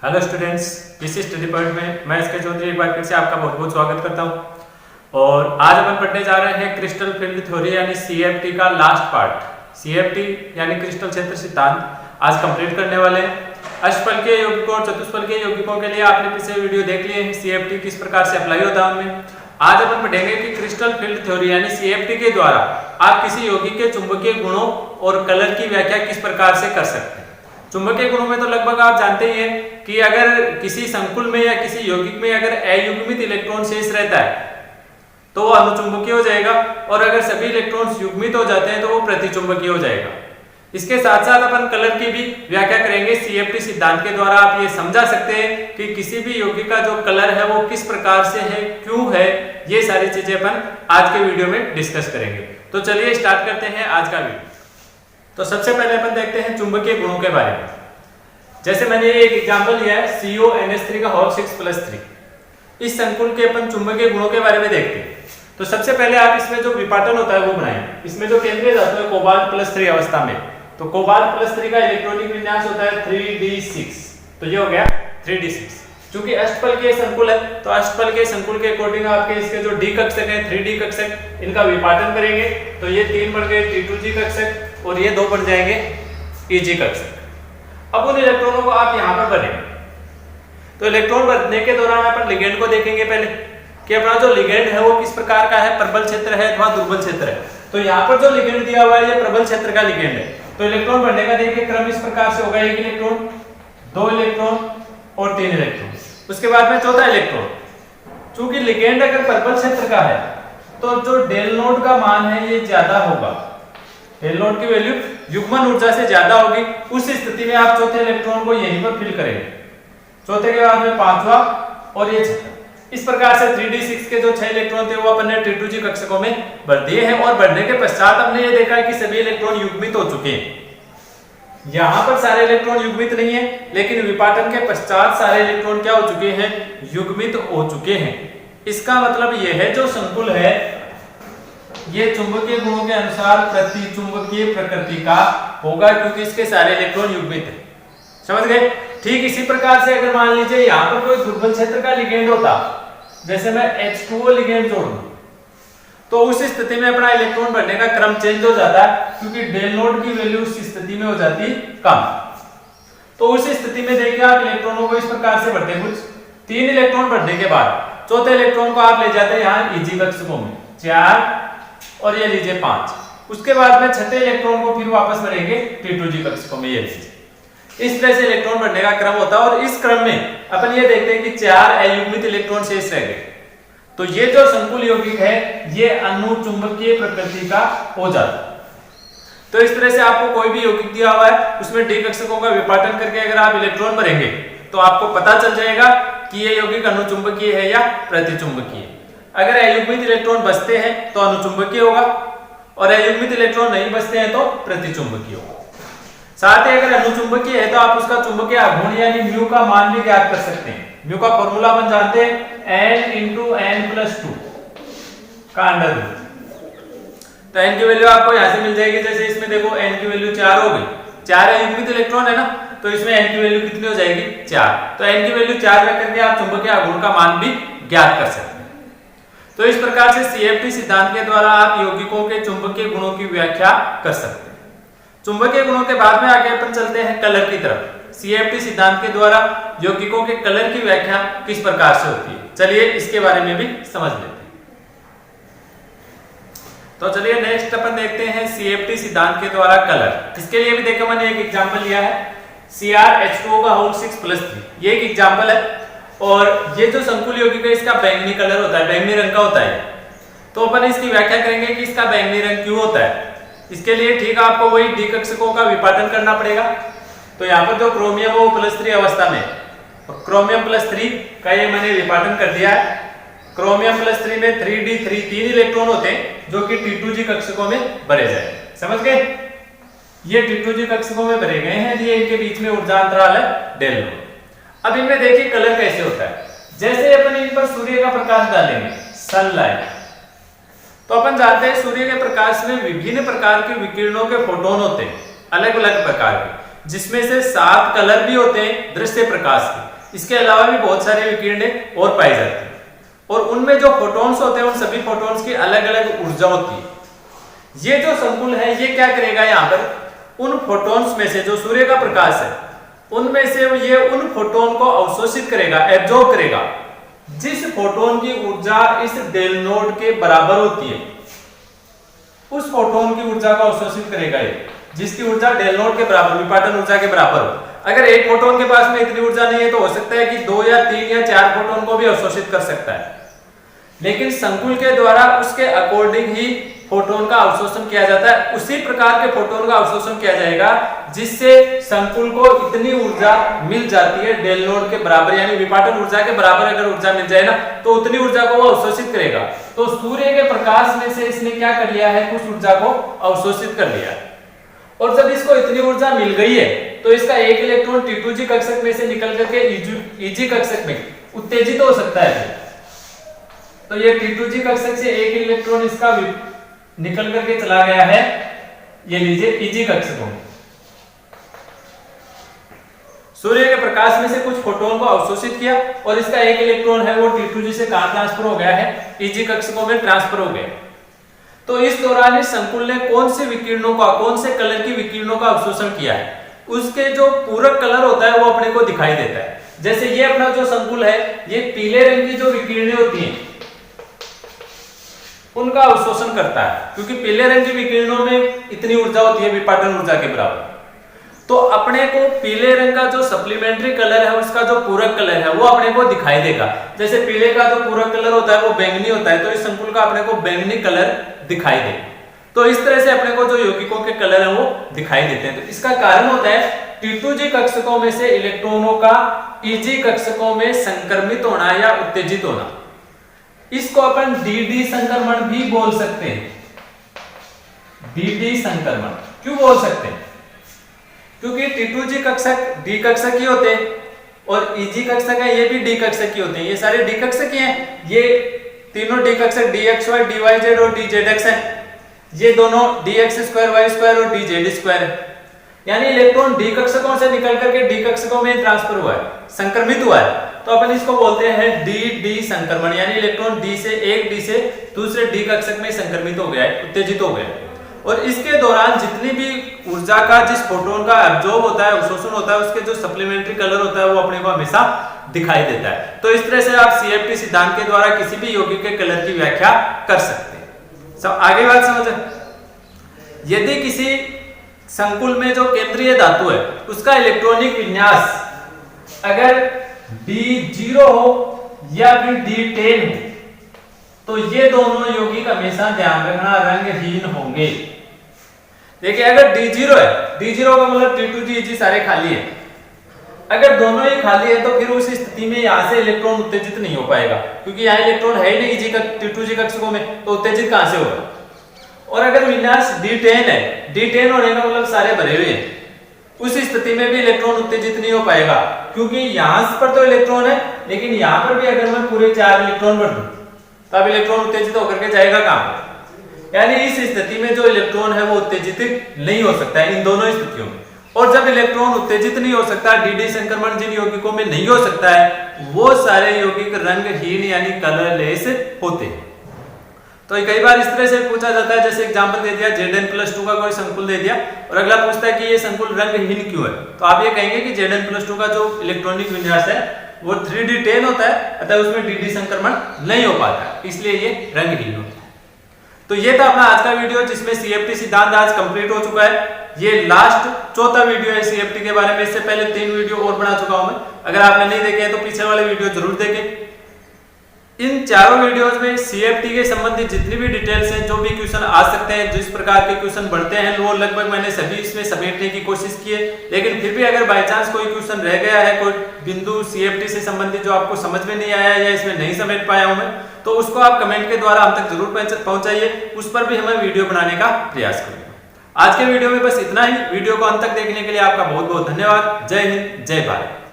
Hello students, इस study point में मैं इसके चौधरी एक बार फिर से आपका बहुत बहुत स्वागत करता हूं। और आज अपन पढ़ने जा रहे हैं क्रिस्टल फील्ड थ्योरी यानी सीएफटी का लास्ट पार्ट। सीएफटी यानी क्रिस्टल क्षेत्र सिद्धांत आज कंप्लीट करने वाले हैं। अष्टफलकीय यौगिकों और चतुष्फलकीय यौगिकों के लिए आपने पिछले वीडियो देख लिए हैं, सीएफटी किस प्रकार से अप्लाई होता है उनमें। आज अपन पढ़ेंगे कि क्रिस्टल फील्ड थ्योरी यानी सीएफटी के द्वारा आप किसी यौगिक के चुंबकीय गुणों और कलर की व्याख्या किस प्रकार से कर सकते हैं। चुंबकीय गुणों में तो लगभग आप जानते ही हैं कि अगर किसी संकुल में या किसी यौगिक में अगर अयुग्मित इलेक्ट्रॉन शेष रहता है तो वो अनुचुंबकीय हो जाएगा, और अगर सभी इलेक्ट्रॉन्स युग्मित हो जाते हैं तो वो प्रतिचुंबकीय हो जाएगा। इसके साथ साथ अपन कलर की भी व्याख्या करेंगे। सीएफटी सिद्धांत के द्वारा आप ये समझा सकते हैं कि किसी भी यौगिक का जो कलर है वो किस प्रकार से है, क्यों है, ये सारी चीजें अपन आज के वीडियो में डिस्कस करेंगे। तो चलिए स्टार्ट करते हैं आज का वीडियो। तो सबसे पहले अपन देखते हैं चुंबकीय गुणों के बारे में। जैसे मैंने एक एग्जांपल लिया है CONH3 का होल 6+3। इस संकुल के अपन चुंबकीय गुणों के बारे में देखते हैं। तो सबसे पहले आप इसमें जो विपाटन होता है वो बनाएं। इसमें जो केंद्रीय धातु है कोबाल्ट +3 अवस्था में, तो कोबाल्ट +3 का इलेक्ट्रॉनिक विन्यास होता है 3d6। तो ये हो गया 3d6। क्योंकि अष्टफलकीय संकुल है तो अष्टफलकीय संकुल के अकॉर्डिंग आपके इसके जो डी कक्षक है 3d कक्षक, इनका विपाटन करेंगे तो ये 3 बन गए T2g कक्षक और ये 2 बन जाएंगे Eg कक्षक। अब उन इलेक्ट्रॉनों को आप यहां पर भरेंगे। तो इलेक्ट्रॉन भरने के दौरान अपन लिगेंड को देखेंगे पहले कि अपना जो लिगेंड है वो किस प्रकार का है, प्रबल क्षेत्र है अथवा दुर्बल क्षेत्र है। तो यहाँ पर जो लिगेंड दिया हुआ है ये प्रबल क्षेत्र का लिगेंड है। तो इलेक्ट्रॉन भरने का देखिए क्रम इस प्रकार से होगा, 1 इलेक्ट्रॉन, 2 इलेक्ट्रॉन और 3 इलेक्ट्रॉन। उसके बाद में चौथा इलेक्ट्रॉन। चूंकि लिगेंड अगर प्रबल क्षेत्र का है तो जो डेल नोड का मान है ये ज्यादा होगा, डेल नोड की वैल्यू युग्मन ऊर्जा से ज्यादा होगी। उस स्थिति में आप चौथे इलेक्ट्रॉन को यहीं पर फिल करेंगे, चौथे के बाद में पांचवा और ये छठा। इस प्रकार से 3d6 के जो 6 इलेक्ट्रॉन थे वो अपन ने T2g कक्षकों में भर दिए हैं। और भरने के पश्चात हमने ये देखा है कि सभी इलेक्ट्रॉन युग्मित हो चुके हैं। यहां पर सारे इलेक्ट्रॉन युग्मित नहीं है, लेकिन विपाटन के पश्चात सारे इलेक्ट्रॉन क्या हो चुके हैं, युग्मित हो चुके हैं। इसका मतलब ये है जो संकुल है ये चुंबकीय गुणों के अनुसार प्रतिचुंबकीय प्रकृति का होगा, क्योंकि इसके सारे इलेक्ट्रॉन युग्मित हैं। समझ गए? ठीक इसी प्रकार से अगर मान लीजिए यहां पर कोई दुर्बल क्षेत्र का लिगेंड होता, जैसे मैं H2O लिगेंड जोड़ दूं, तो उस स्थिति में अपना इलेक्ट्रॉन भरने का क्रम चेंज हो जाता है, क्योंकि डेल नोड की वैल्यू उस स्थिति में हो जाती कम। तो उस स्थिति में देखिए आप इलेक्ट्रॉनों को इस प्रकार से भरते हैं। कुछ 3 इलेक्ट्रॉन भरने के बाद चौथे इलेक्ट्रॉन को आप ले जाते हैं यहाँ Eg कक्षकों में 4 और ये लीजिए 5। उसके बाद में छठे इलेक्ट्रॉन को फिर वापस भरेंगे T2g कक्षकों में, ये लीजिए। इस तरह से इलेक्ट्रॉन भरने का क्रम होता है। और इस क्रम में अपन ये देखते हैं कि 4 अयुग्मित इलेक्ट्रॉन शेष रह गए। तो ये जो संकुल यौगिक है ये अनुचुंबकीय प्रकृति का हो जाता है। तो इस तरह से आपको कोई भी यौगिक दिया हुआ है उसमें डी कक्षकों का विपाटन करके अगर आप इलेक्ट्रॉन भरेंगे तो आपको पता चल जाएगा कि ये यौगिक अनुचुंबकीय है या प्रतिचुंबकीय। अगर अयुग्मित इलेक्ट्रॉन बचते हैं तो अनुचुंबकीय होगा, और अयुग्मित इलेक्ट्रॉन नहीं बचते हैं तो प्रतिचुंबकीय होगा। साथ ही अगर अनुचुंबकीय है तो आप उसका चुंबकीय आघूर्ण यानी म्यू का मान भी ज्ञात कर सकते हैं। म्यू का फॉर्मूला अपन जानते हैं n × n+2 का अंडर रूट। तो n की वैल्यू आपको यहां से मिल जाएगी। जैसे इसमें देखो n की वैल्यू 4 हो गई, 4 अयुग्मित इलेक्ट्रॉन है ना, तो इसमें n की वैल्यू कितनी हो जाएगी, 4। तो n की वैल्यू 4 रख करके आप चुंबकीय आघूर्ण का मान भी ज्ञात कर सकते हैं। तो इस प्रकार से सीएफटी सिद्धांत के द्वारा आप यौगिकों के चुंबकीय गुणों की व्याख्या कर सकते हैं। चुंबकीय गुणों के बाद में आगे अपन चलते हैं कलर की तरफ। सीएफटी सिद्धांत के द्वारा यौगिकों के कलर की व्याख्या किस प्रकार से होती है, चलिए इसके बारे में भी समझ लेते हैं। तो चलिए नेक्स्ट अपन देखते हैं सीएफटी सिद्धांत के द्वारा कलर। इसके लिए भी देखो मैंने एक एग्जांपल लिया है CrH2O का होल 6+3। ये एक एग्जांपल है। और ये जो संकुल यौगिक है इसका बैंगनी कलर होता है, बैंगनी रंग का होता है। तो अपन इसकी व्याख्या करेंगे कि इसका बैंगनी रंग क्यों होता है। इसके लिए ठीक आपको वही डी कक्षकों का विपाटन करना पड़ेगा। तो यहाँ पर जो क्रोमियम है वो +3 अवस्था में, क्रोमियम +3 का ये मैंने विपाटन कर दिया है। क्रोमियम +3 में 3d3 3 इलेक्ट्रॉन होते हैं जो कि T2g कक्षकों में भरे जाए। समझ गए? ये T2g कक्षकों में भरे गए हैं, ये इनके बीच में ऊर्जा अंतराल है डेल नोड। अब इनमें देखिए कलर कैसे होता है। जैसे अपन इन पर सूर्य का प्रकाश डालेंगे, सनलाइट, तो अपन जानते हैं सूर्य के प्रकाश में विभिन्न प्रकार के विकिरणों के फोटोन होते हैं, अलग अलग प्रकार के। जिसमें से 7 कलर भी होते हैं दृश्य प्रकाश के। इसके अलावा भी बहुत सारी विकिरणें और पाई जाती हैं, और उनमें जो फोटॉन्स होते हैं उन सभी फोटॉन्स की अलग अलग ऊर्जा होती है। ये जो संकुल है ये क्या करेगा, यहाँ पर उन फोटॉन्स में से जो सूर्य का प्रकाश है उनमें से ये उन फोटोन को अवशोषित करेगा, एब्जॉर्ब करेगा, जिस फोटोन की ऊर्जा इस डेल नोड के बराबर होती है उस फोटोन की ऊर्जा को अवशोषित करेगा ये, जिसकी ऊर्जा डेल नोड के बराबर, विपाटन ऊर्जा के बराबर हो। अगर एक फोटोन के पास में इतनी ऊर्जा नहीं है तो हो सकता है कि 2 या 3 या 4 फोटोन को भी अवशोषित कर सकता है, लेकिन संकुल के द्वारा उसके अकॉर्डिंग ही फोटोन का अवशोषण किया जाता है। उसी प्रकार के फोटोन का अवशोषण किया जाएगा जिससे संकुल को इतनी ऊर्जा मिल जाती है डेल नोड के बराबर, यानी विपाटन ऊर्जा के बराबर अगर ऊर्जा मिल जाए ना तो उतनी ऊर्जा को वो अवशोषित करेगा। तो सूर्य के प्रकाश में से इसने क्या कर लिया है, कुछ ऊर्जा को अवशोषित कर लिया है। और जब इसको इतनी ऊर्जा मिल गई है तो इसका एक इलेक्ट्रॉन T2G कक्षक में से निकल करके EG कक्षक में उत्तेजित हो सकता है। तो ये T2G कक्षक से एक इलेक्ट्रॉन इसका निकल करके चला गया है, ये लीजिए EG कक्षकों में। सूर्य के प्रकाश में से कुछ फोटोन को अवशोषित किया और इसका एक इलेक्ट्रॉन है वो T2G से कहां ट्रांसफर हो गया है, EG कक्षकों में ट्रांसफर हो गया। तो इस दौरान इस संकुल ने कौन से विकिरणों का, कौन से कलर की विकिरणों का अवशोषण किया है, उसके जो पूरक कलर होता है वो अपने को दिखाई देता है। जैसे ये अपना जो संकुल है ये पीले रंग की जो विकिरणें होती हैं उनका अवशोषण करता है, क्योंकि पीले रंग की विकिरणों में इतनी ऊर्जा होती है विपाटन ऊर्जा के बराबर। तो अपने को पीले रंग का जो सप्लीमेंट्री कलर है उसका जो पूरक कलर है वो अपने को दिखाई देगा। जैसे पीले का जो पूरक कलर होता है वो बैंगनी होता है, तो इस संकुल का अपने को बैंगनी कलर दिखाई देगा। तो इस तरह से अपने को जो यौगिकों के कलर है वो दिखाई देते हैं। तो इसका कारण होता है T2G कक्षकों में से इलेक्ट्रॉनों का EG कक्षकों में संक्रमित होना या उत्तेजित होना। इसको अपन DD संक्रमण भी बोल सकते हैं। DD संक्रमण क्यों बोल सकते हैं, क्योंकि T2G कक्षक D कक्षक ही होते हैं और EG कक्षक है ये भी D कक्षक ही होते हैं। ये सारे D कक्षक ही हैं, ये तीनों D कक्षक DXY, DYZ और DZX है। ये दोनों DX2, Y2 और DZ2 है। यानी इलेक्ट्रॉन D कक्षकों से निकल करके D कक्षकों में ट्रांसफर हुआ है, संक्रमित हुआ है। तो अपन इसको बोलते हैं DD संक्रमण, यानी इलेक्ट्रॉन D से एक D से दूसरे D कक्षक में संक्रमित हो गया है, उत्तेजित हो गया है। और इसके दौरान जितनी भी ऊर्जा का जिस फोटोन का एब्जॉर्ब होता है, अवशोषण होता है, उसके जो सप्लीमेंट्री कलर होता है वो अपने को हमेशा दिखाई देता है। तो इस तरह से आप CFT सिद्धांत के द्वारा किसी भी यौगिक के कलर की व्याख्या कर सकते हैं। सब आगे बात समझे। यदि किसी संकुल में जो केंद्रीय धातु है उसका इलेक्ट्रॉनिक विन्यास अगर D0 हो या फिर D10 हो तो ये दोनों यौगिक हमेशा ध्यान रखना रंगहीन होंगे। देखिए अगर D0 है, D0 का मतलब T2G EG सारे खाली है। अगर दोनों ही खाली है तो फिर उस स्थिति में यहाँ से इलेक्ट्रॉन उत्तेजित नहीं हो पाएगा, क्योंकि यहाँ इलेक्ट्रॉन है ही नहीं EG का T2G कक्षकों में, तो उत्तेजित कहां से होगा। और अगर विन्यास D10 है, D10 होने का मतलब सारे भरे हुए हैं, उस स्थिति में भी इलेक्ट्रॉन उत्तेजित नहीं हो पाएगा, क्योंकि यहां पर तो इलेक्ट्रॉन है लेकिन यहां पर भी अगर मैं पूरे 4 इलेक्ट्रॉन भर दूं तब इलेक्ट्रॉन उत्तेजित होकर के जाएगा कहां। यानी इस स्थिति में जो इलेक्ट्रॉन है वो उत्तेजित नहीं हो सकता है इन दोनों स्थितियों में। और जब इलेक्ट्रॉन उत्तेजित नहीं हो सकता, DD संक्रमण जिन यौगिकों में नहीं हो सकता है वो सारे यौगिक रंगहीन यानी कलरलेस होते हैं। तो कई बार इस तरह से पूछा जाता है, जैसे एग्जांपल दे दिया Zn+2 का कोई संकुल दे दिया और अगला पूछता है कि ये संकुल रंगहीन क्यों है, तो आप ये कहेंगे कि Zn+2 का जो इलेक्ट्रॉनिक विन्यास है वो 3D10 होता है, अतः उसमें DD संक्रमण नहीं हो पाता, इसलिए ये रंगहीन होता है। तो ये था अपना आज का वीडियो जिसमें CFT सिद्धांत आज कंप्लीट हो चुका है। ये लास्ट चौथा वीडियो है CFT के बारे में। इससे पहले 3 वीडियो और बना चुका हूं मैं, अगर आपने नहीं देखे तो पीछे वाले वीडियो जरूर देखें। इन चारों वीडियोस में CFT के संबंधित जितनी भी डिटेल्स हैं, जो भी क्वेश्चन आ सकते हैं, जिस प्रकार के क्वेश्चन बढ़ते हैं, वो लगभग मैंने सभी इसमें समेटने की कोशिश की है। लेकिन फिर भी अगर बाय चांस कोई क्वेश्चन रह गया है, कोई बिंदु CFT से संबंधित जो आपको समझ में नहीं आया या इसमें नहीं समेट पाया हूं मैं, तो उसको आप कमेंट के द्वारा हम तक जरूर पहुंचाइए, उस पर भी हमें वीडियो बनाने का प्रयास करेंगे। आज के वीडियो में बस इतना ही। वीडियो को अंत तक देखने के लिए आपका बहुत बहुत धन्यवाद। जय हिंद, जय भारत।